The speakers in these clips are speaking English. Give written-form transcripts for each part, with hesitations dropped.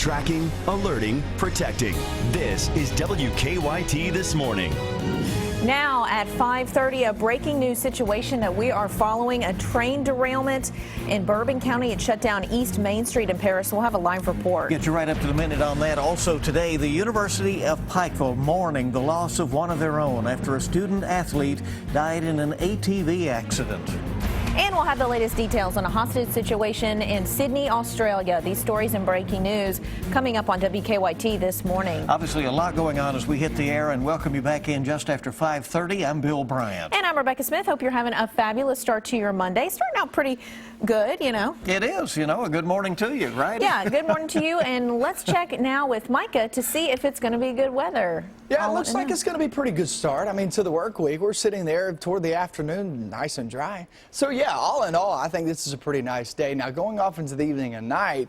Tracking, alerting, protecting. This is WKYT This Morning. Now at 5:30, a breaking news situation that we are following. A train derailment in Bourbon County. It shut down East Main Street in Paris. We'll have a live report. Get you right up to the minute on that. Also today, the University of Pikeville mourning the loss of one of their own after a student athlete died in an ATV accident. And we'll have the latest details on a hostage situation in Sydney, Australia. These stories and breaking news coming up on WKYT This Morning. Obviously a lot going on as we hit the air, and welcome you back in just after 5:30. I'm Bill Bryant. And I'm Rebecca Smith. Hope you're having a fabulous start to your Monday. Starting out pretty good, you know. It is, a good morning to you, right? Yeah, good morning to you. And let's check now with Micah to see if it's going to be good weather. Yeah, it looks like it's going to be a pretty good start. I mean, to the work week. We're sitting there toward the afternoon, nice and dry. So, yeah, all in all, I think this is a pretty nice day. Now, going off into the evening and night,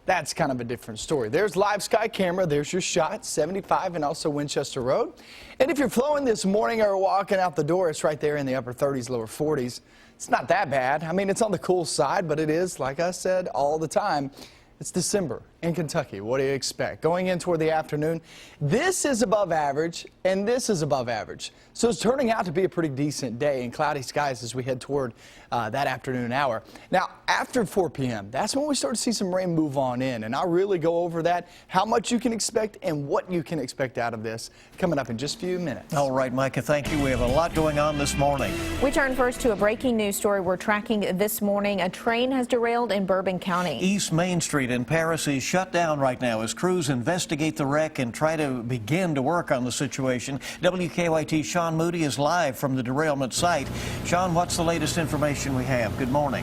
that's kind of a different story. There's live sky camera. There's your shot, 75 and also Winchester Road. And if you're flowing this morning or walking out the door, it's right there in the upper 30s, lower 40s. It's not that bad. I mean, it's on the cool side, but it is, like I said, all the time. It's December in Kentucky. What do you expect? Going in toward the afternoon, this is above average and this is above average. So it's turning out to be a pretty decent day in cloudy skies as we head toward that afternoon hour. Now, after 4 p.m., that's when we start to see some rain move on in. And I'll really go over that, how much you can expect and what you can expect out of this coming up in just a few minutes. All right, Micah, thank you. We have a lot going on this morning. We turn first to a breaking news story we're tracking this morning. A train has derailed in Bourbon County. East Main Street in Paris is shut down right now as crews investigate the wreck and try to begin to work on the situation. WKYT Sean Moody is live from the derailment site. Sean, what's the latest information we have? Good morning.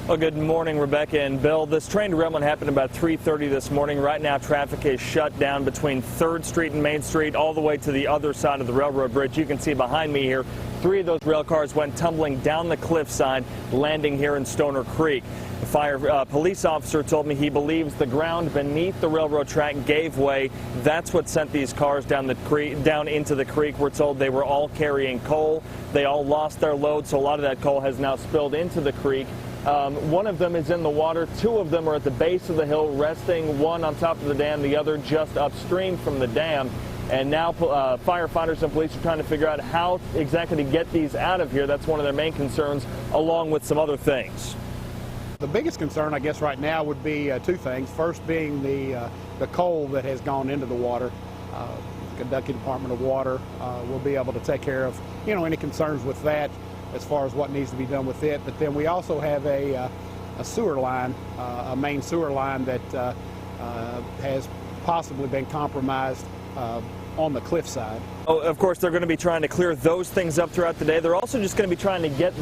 Well, good morning, Rebecca and Bill. This train derailment happened about 3:30 this morning. Right now, traffic is shut down between 3rd Street and Main Street all the way to the other side of the railroad bridge. You can see behind me here, 3 of those rail cars went tumbling down the cliffside, landing here in Stoner Creek. The police officer told me he believes the ground beneath the railroad track gave way. That's what sent these cars down into the creek. We're told they were all carrying coal. They all lost their load, so a lot of that coal has now spilled into the creek. One of them is in the water. 2 of them are at the base of the hill resting, one on top of the dam, the other just upstream from the dam. And now firefighters and police are trying to figure out how exactly to get these out of here. That's one of their main concerns, along with some other things. The biggest concern, I guess, right now would be 2 things. First being the coal that has gone into the water. The Kentucky Department of Water will be able to take care of, any concerns with that as far as what needs to be done with it. But then we also have a sewer line, a main sewer line that has possibly been compromised on the cliffside. Oh, of course, they're going to be trying to clear those things up throughout the day. They're also just going to be trying to get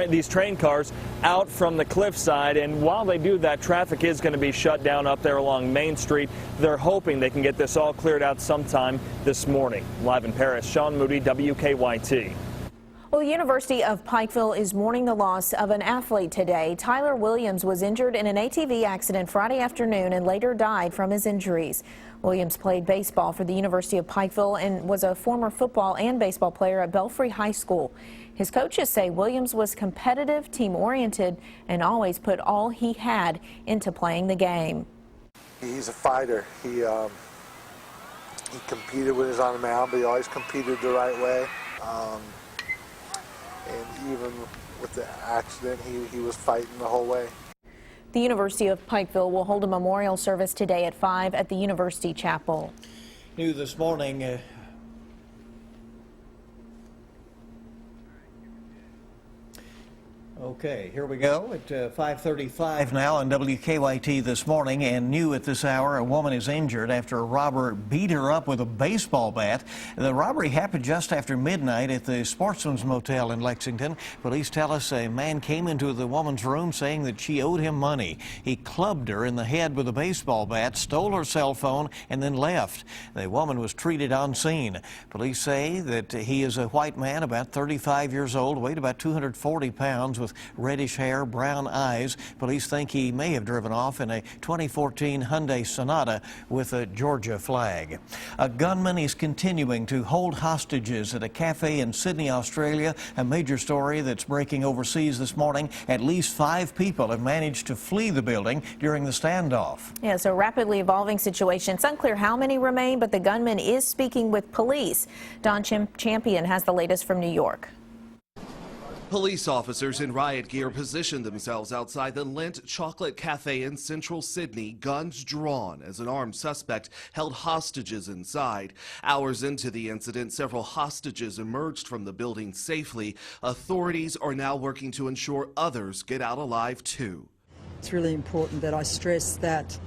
these train cars out from the cliffside. And while they do that, traffic is going to be shut down up there along Main Street. They're hoping they can get this all cleared out sometime this morning. Live in Paris, Sean Moody, WKYT. Well, the University of Pikeville is mourning the loss of an athlete today. Tyler Williams was injured in an ATV accident Friday afternoon and later died from his injuries. Williams played baseball for the University of Pikeville and was a former football and baseball player at Belfry High School. His coaches say Williams was competitive, team-oriented, and always put all he had into playing the game. He's a fighter. He competed when he was on the mound, but he always competed the right way. And even with the accident, he was fighting the whole way. The University of Pikeville will hold a memorial service today at 5 at the University Chapel. New this morning, okay, here we go at 5:35 now on WKYT This Morning, and new at this hour, a woman is injured after a robber beat her up with a baseball bat. The robbery happened just after midnight at the Sportsman's Motel in Lexington. Police tell us a man came into the woman's room saying that she owed him money. He clubbed her in the head with a baseball bat, stole her cell phone, and then left. The woman was treated on scene. Police say that he is a white man, about 35 years old, weighed about 240 pounds, with reddish hair, brown eyes. Police think he may have driven off in a 2014 Hyundai Sonata with a Georgia flag. A gunman is continuing to hold hostages at a cafe in Sydney, Australia. A major story that's breaking overseas this morning. At least 5 people have managed to flee the building during the standoff. Yeah, so rapidly evolving situation. It's unclear how many remain, but the gunman is speaking with police. Don Champion has the latest from New York. Police officers in riot gear positioned themselves outside the Lint Chocolate Cafe in central Sydney, guns drawn as an armed suspect held hostages inside. Hours into the incident, several hostages emerged from the building safely. Authorities are now working to ensure others get out alive too. It's really important that I stress that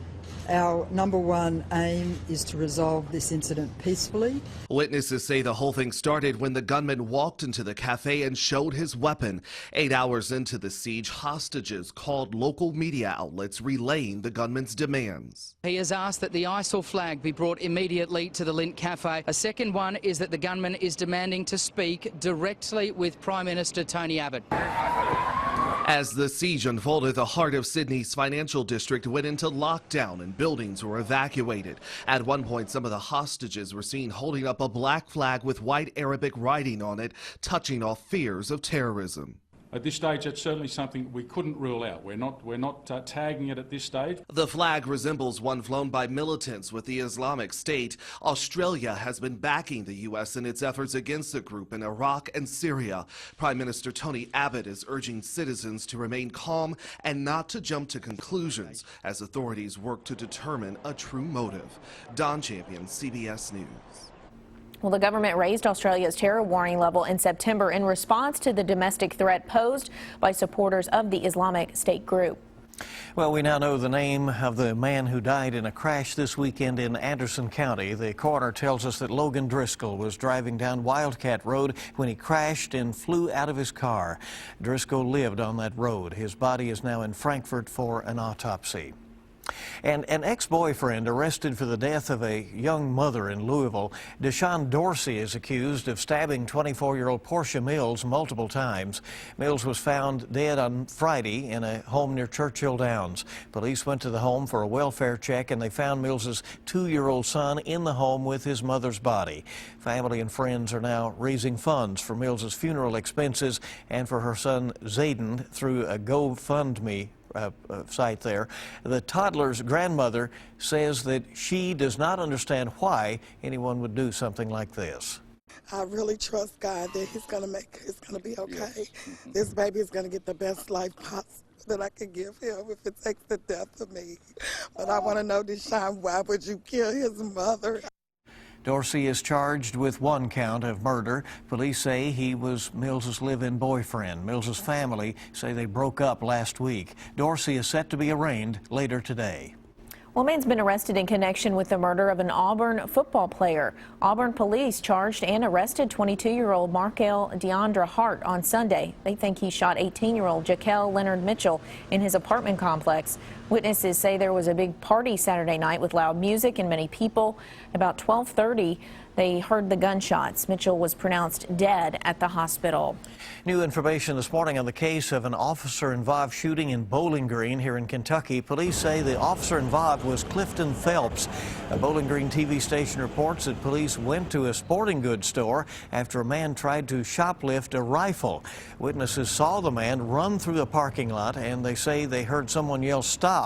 our #1 aim is to resolve this incident peacefully. Witnesses say the whole thing started when the gunman walked into the cafe and showed his weapon. 8 hours into the siege, hostages called local media outlets relaying the gunman's demands. He has asked that the ISIL flag be brought immediately to the Lint Cafe. A second one is that the gunman is demanding to speak directly with Prime Minister Tony Abbott. As the siege unfolded, the heart of Sydney's financial district went into lockdown and buildings were evacuated. At one point, some of the hostages were seen holding up a black flag with white Arabic writing on it, touching off fears of terrorism. At this stage, that's certainly something we couldn't rule out. We're not tagging it at this stage. The flag resembles one flown by militants with the Islamic State. Australia has been backing the U.S. in its efforts against the group in Iraq and Syria. Prime Minister Tony Abbott is urging citizens to remain calm and not to jump to conclusions as authorities work to determine a true motive. Don Champion, CBS News. Well, the government raised Australia's terror warning level in September in response to the domestic threat posed by supporters of the Islamic State group. Well, we now know the name of the man who died in a crash this weekend in Anderson County. The coroner tells us that Logan Driscoll was driving down Wildcat Road when he crashed and flew out of his car. Driscoll lived on that road. His body is now in Frankfurt for an autopsy. And an ex-boyfriend arrested for the death of a young mother in Louisville. Deshaun Dorsey is accused of stabbing 24-year-old Portia Mills multiple times. Mills was found dead on Friday in a home near Churchill Downs. Police went to the home for a welfare check and they found Mills's 2-year-old son in the home with his mother's body. Family and friends are now raising funds for Mills's funeral expenses and for her son Zayden through a GoFundMe site there. The toddler's grandmother says that she does not understand why anyone would do something like this. I really trust God that it's going to be okay. Yes. This baby is going to get the best life possible that I can give him if it takes the death of me. But I want to know, Deshaun, why would you kill his mother? Dorsey is charged with 1 count of murder. Police say he was Mills's live-in boyfriend. Mills's family say they broke up last week. Dorsey is set to be arraigned later today. Well, a man's been arrested in connection with the murder of an Auburn football player. Auburn police charged and arrested 22-year-old Markel Deandra Hart on Sunday. They think he shot 18-year-old Jaquel Leonard Mitchell in his apartment complex. Witnesses say there was a big party Saturday night with loud music and many people. About 12:30, they heard the gunshots. Mitchell was pronounced dead at the hospital. New information this morning on the case of an officer-involved shooting in Bowling Green here in Kentucky. Police say the officer involved was Clifton Phelps. A Bowling Green TV station reports that police went to a sporting goods store after a man tried to shoplift a rifle. Witnesses saw the man run through a parking lot, and they say they heard someone yell, "Stop."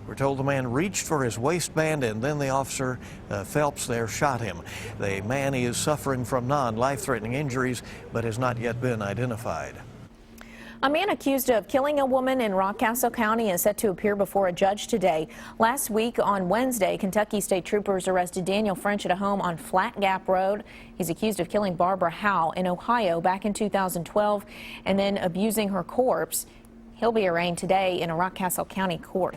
We're told the man reached for his waistband and then the officer, Phelps, there shot him. The man is suffering from non-life-threatening injuries but has not yet been identified. A man accused of killing a woman in Rockcastle County is set to appear before a judge today. Last week on Wednesday, Kentucky State Troopers arrested Daniel French at a home on Flat Gap Road. He's accused of killing Barbara Howe in Ohio back in 2012 and then abusing her corpse. He'll be arraigned today in a Rockcastle County court.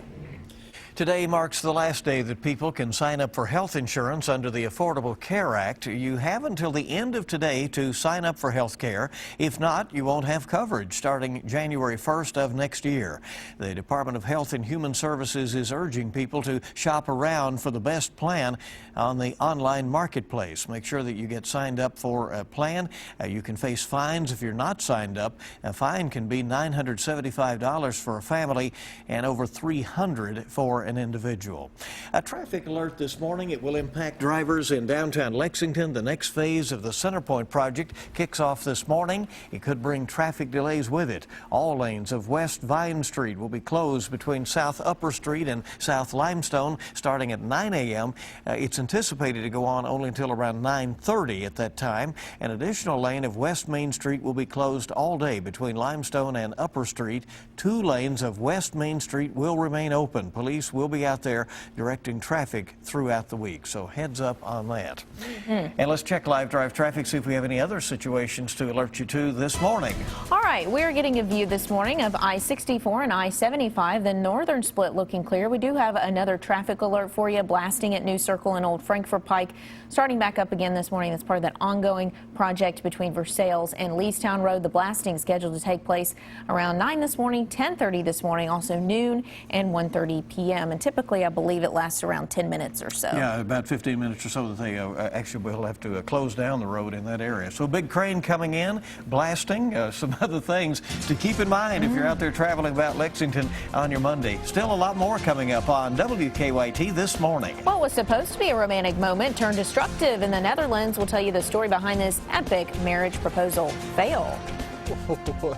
Today marks the last day that people can sign up for health insurance under the Affordable Care Act. You have until the end of today to sign up for health care. If not, you won't have coverage starting January 1st of next year. The Department of Health and Human Services is urging people to shop around for the best plan on the online marketplace. Make sure that you get signed up for a plan. You can face fines if you're not signed up. A fine can be $975 for a family and over $300 for an individual. A traffic alert this morning. It will impact drivers in downtown Lexington. The next phase of the Centerpoint project kicks off this morning. It could bring traffic delays with it. All lanes of West Vine Street will be closed between South Upper Street and South Limestone starting at 9 a.m. It's anticipated to go on only until around 9:30 at that time. An additional lane of West Main Street will be closed all day between Limestone and Upper Street. 2 lanes of West Main Street will remain open. Police will be out there directing traffic throughout the week, so heads up on that. And let's check live drive traffic, see if we have any other situations to alert you to this morning. All right, we're getting a view this morning of I-64 and I-75, the northern split looking clear. We do have another traffic alert for you, blasting at New Circle and Old Frankfort Pike, starting back up again this morning. That's part of that ongoing project between Versailles and Leestown Road. The blasting is scheduled to take place around 9 this morning, 10:30 this morning, also noon and 1:30 p.m. And typically, I believe it lasts around 10 minutes or so. Yeah, about 15 minutes or so that they actually will have to close down the road in that area. So big crane coming in, blasting, some other things to keep in mind if you're out there traveling about Lexington on your Monday. Still a lot more coming up on WKYT this morning. What was supposed to be a romantic moment turned destructive in the Netherlands. We'll tell you the story behind this epic marriage proposal fail.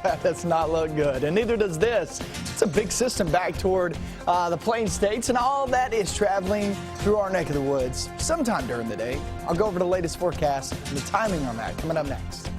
That does not look good, and neither does this. It's a big system back toward the Plain States, and all that is traveling through our neck of the woods sometime during the day. I'll go over the latest forecast and the timing on that coming up next.